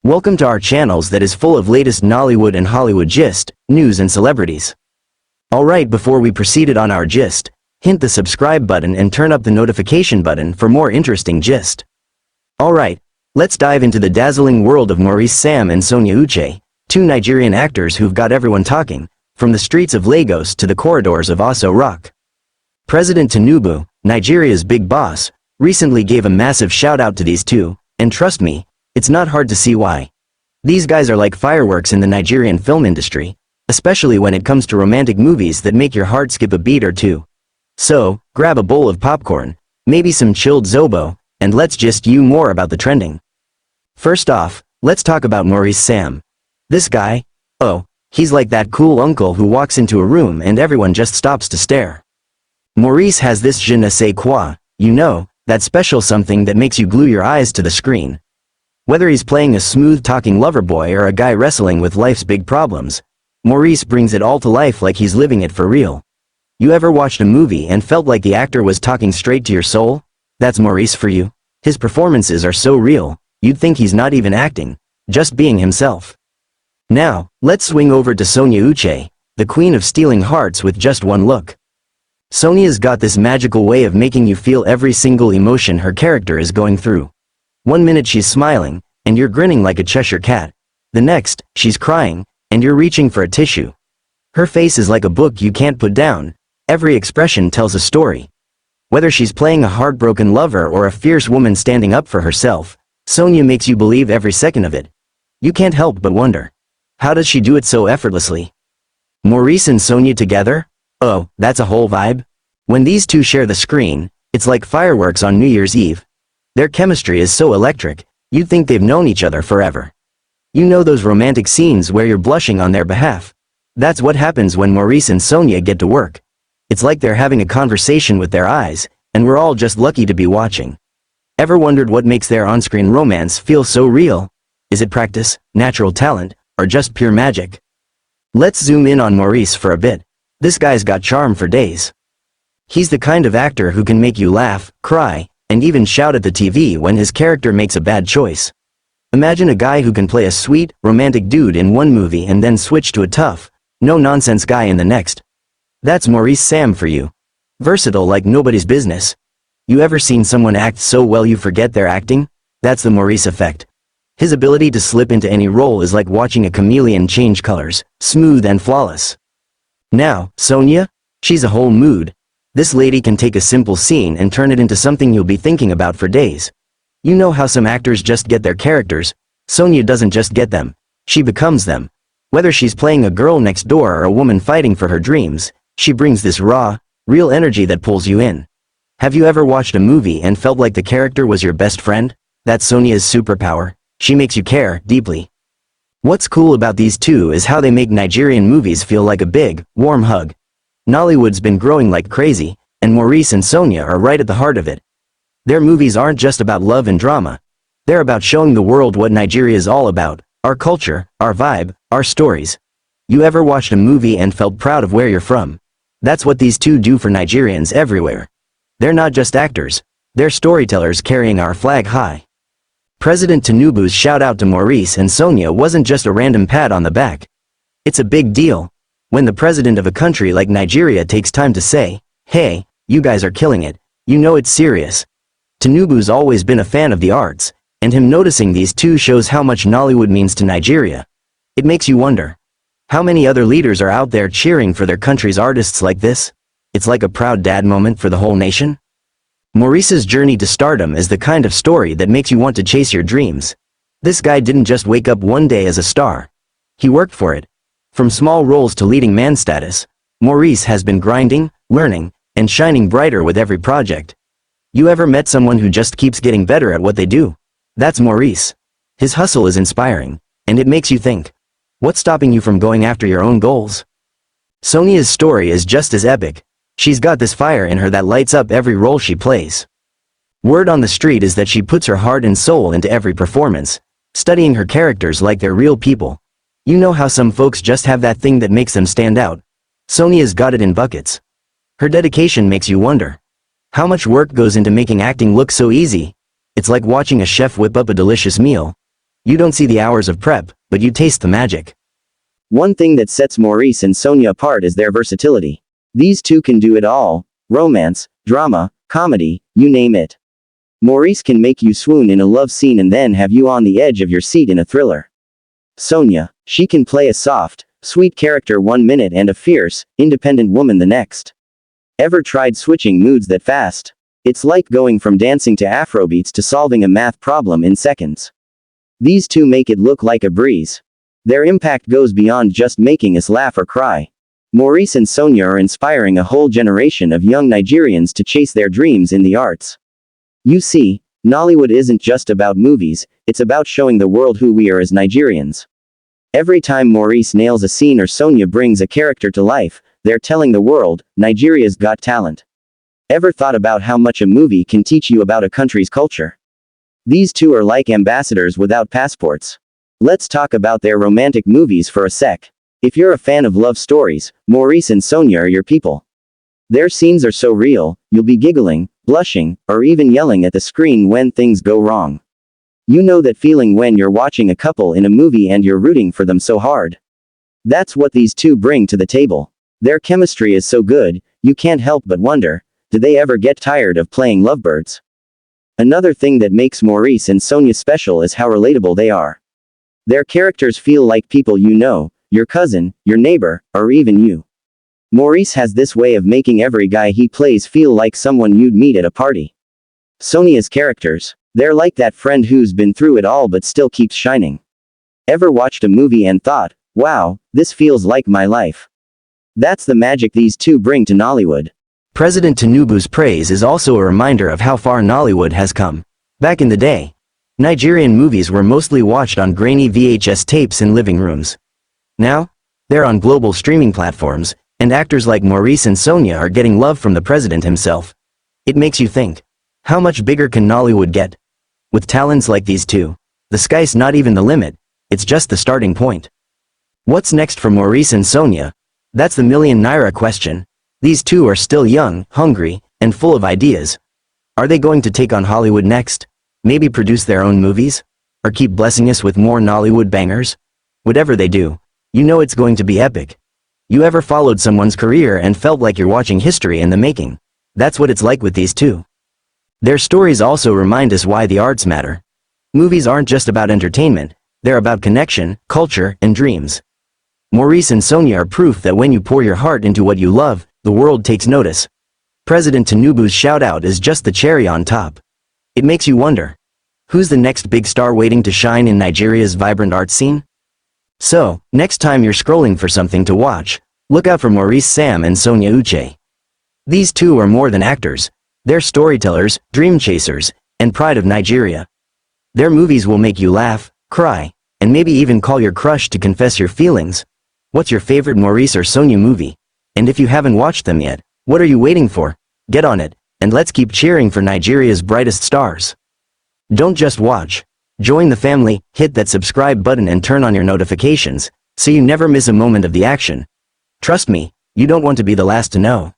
Welcome to our channels that is full of latest Nollywood and Hollywood gist, news and celebrities. Alright, before we proceeded on our gist, hit the subscribe button and turn up the notification button for more interesting gist. Alright, let's dive into the dazzling world of Maurice Sam and Sonia Uche, two Nigerian actors who've got everyone talking, from the streets of Lagos to the corridors of Aso Rock. President Tinubu, Nigeria's big boss, recently gave a massive shout out to these two, and trust me, it's not hard to see why. These guys are like fireworks in the Nigerian film industry, especially when it comes to romantic movies that make your heart skip a beat or two. So, grab a bowl of popcorn, maybe some chilled zobo, and let's gist you more about the trending. First off, let's talk about Maurice Sam. This guy, he's like that cool uncle who walks into a room and everyone just stops to stare. Maurice has this je ne sais quoi, that special something that makes you glue your eyes to the screen. Whether he's playing a smooth-talking lover boy or a guy wrestling with life's big problems, Maurice brings it all to life like he's living it for real. You ever watched a movie and felt like the actor was talking straight to your soul? That's Maurice for you. His performances are so real, you'd think he's not even acting, just being himself. Now, let's swing over to Sonia Uche, the queen of stealing hearts with just one look. Sonia's got this magical way of making you feel every single emotion her character is going through. One minute she's smiling, and you're grinning like a Cheshire cat. The next, she's crying, and you're reaching for a tissue. Her face is like a book you can't put down. Every expression tells a story. Whether she's playing a heartbroken lover or a fierce woman standing up for herself, Sonia makes you believe every second of it. You can't help but wonder, how does she do it so effortlessly? Maurice and Sonia together? Oh, that's a whole vibe. When these two share the screen, it's like fireworks on New Year's Eve. Their chemistry is so electric, you'd think they've known each other forever. You know those romantic scenes where you're blushing on their behalf? That's what happens when Maurice and Sonia get to work. It's like they're having a conversation with their eyes, and we're all just lucky to be watching. Ever wondered what makes their on-screen romance feel so real? Is it practice, natural talent, or just pure magic? Let's zoom in on Maurice for a bit. This guy's got charm for days. He's the kind of actor who can make you laugh, cry, and even shout at the TV when his character makes a bad choice. Imagine a guy who can play a sweet, romantic dude in one movie and then switch to a tough, no-nonsense guy in the next. That's Maurice Sam for you. Versatile like nobody's business. You ever seen someone act so well you forget they're acting? That's the Maurice effect. His ability to slip into any role is like watching a chameleon change colors, smooth and flawless. Now, Sonia? She's a whole mood. This lady can take a simple scene and turn it into something you'll be thinking about for days. You know how some actors just get their characters? Sonia doesn't just get them. She becomes them. Whether she's playing a girl next door or a woman fighting for her dreams, she brings this raw, real energy that pulls you in. Have you ever watched a movie and felt like the character was your best friend? That's Sonia's superpower. She makes you care, deeply. What's cool about these two is how they make Nigerian movies feel like a big, warm hug. Nollywood's been growing like crazy, and Maurice and Sonia are right at the heart of it. Their movies aren't just about love and drama. They're about showing the world what Nigeria is all about, our culture, our vibe, our stories. You ever watched a movie and felt proud of where you're from? That's what these two do for Nigerians everywhere. They're not just actors, they're storytellers carrying our flag high. President Tinubu's shout out to Maurice and Sonia wasn't just a random pat on the back. It's a big deal. When the president of a country like Nigeria takes time to say, "Hey, you guys are killing it," you know it's serious. Tinubu's always been a fan of the arts, and him noticing these two shows how much Nollywood means to Nigeria. It makes you wonder, how many other leaders are out there cheering for their country's artists like this? It's like a proud dad moment for the whole nation. Maurice's journey to stardom is the kind of story that makes you want to chase your dreams. This guy didn't just wake up one day as a star. He worked for it. From small roles to leading man status, Maurice has been grinding, learning, and shining brighter with every project. You ever met someone who just keeps getting better at what they do? That's Maurice. His hustle is inspiring, and it makes you think, what's stopping you from going after your own goals? Sonia's story is just as epic. She's got this fire in her that lights up every role she plays. Word on the street is that she puts her heart and soul into every performance, studying her characters like they're real people. You know how some folks just have that thing that makes them stand out? Sonia's got it in buckets. Her dedication makes you wonder, how much work goes into making acting look so easy? It's like watching a chef whip up a delicious meal. You don't see the hours of prep, but you taste the magic. One thing that sets Maurice and Sonia apart is their versatility. These two can do it all: romance, drama, comedy, you name it. Maurice can make you swoon in a love scene and then have you on the edge of your seat in a thriller. Sonia, she can play a soft, sweet character 1 minute and a fierce, independent woman the next. Ever tried switching moods that fast? It's like going from dancing to Afrobeats to solving a math problem in seconds. These two make it look like a breeze. Their impact goes beyond just making us laugh or cry. Maurice and Sonia are inspiring a whole generation of young Nigerians to chase their dreams in the arts. You see, Nollywood isn't just about movies, it's about showing the world who we are as Nigerians. Every time Maurice nails a scene or Sonia brings a character to life, they're telling the world, Nigeria's got talent. Ever thought about how much a movie can teach you about a country's culture? These two are like ambassadors without passports. Let's talk about their romantic movies for a sec. If you're a fan of love stories, Maurice and Sonia are your people. Their scenes are so real, you'll be giggling, blushing, or even yelling at the screen when things go wrong. You know that feeling when you're watching a couple in a movie and you're rooting for them so hard. That's what these two bring to the table. Their chemistry is so good, you can't help but wonder, do they ever get tired of playing lovebirds? Another thing that makes Maurice and Sonia special is how relatable they are. Their characters feel like people you know, your cousin, your neighbor, or even you. Maurice has this way of making every guy he plays feel like someone you'd meet at a party. Sonia's characters, they're like that friend who's been through it all but still keeps shining. Ever watched a movie and thought, wow, this feels like my life? That's the magic these two bring to Nollywood. President Tinubu's praise is also a reminder of how far Nollywood has come. Back in the day, Nigerian movies were mostly watched on grainy VHS tapes in living rooms. Now, they're on global streaming platforms, and actors like Maurice and Sonia are getting love from the president himself. It makes you think, how much bigger can Nollywood get? With talents like these two, the sky's not even the limit, it's just the starting point. What's next for Maurice and Sonia? That's the ₦1,000,000 question. These two are still young, hungry, and full of ideas. Are they going to take on Hollywood next? Maybe produce their own movies? Or keep blessing us with more Nollywood bangers? Whatever they do, you know it's going to be epic. You ever followed someone's career and felt like you're watching history in the making? That's what it's like with these two. Their stories also remind us why the arts matter. Movies aren't just about entertainment, they're about connection, culture, and dreams. Maurice and Sonia are proof that when you pour your heart into what you love, the world takes notice. President Tinubu's shout-out is just the cherry on top. It makes you wonder, who's the next big star waiting to shine in Nigeria's vibrant art scene? So, next time you're scrolling for something to watch, look out for Maurice Sam and Sonia Uche. These two are more than actors. They're storytellers, dream chasers, and pride of Nigeria. Their movies will make you laugh, cry, and maybe even call your crush to confess your feelings. What's your favorite Maurice or Sonia movie? And if you haven't watched them yet, what are you waiting for? Get on it, and let's keep cheering for Nigeria's brightest stars. Don't just watch. Join the family, hit that subscribe button and turn on your notifications, so you never miss a moment of the action. Trust me, you don't want to be the last to know.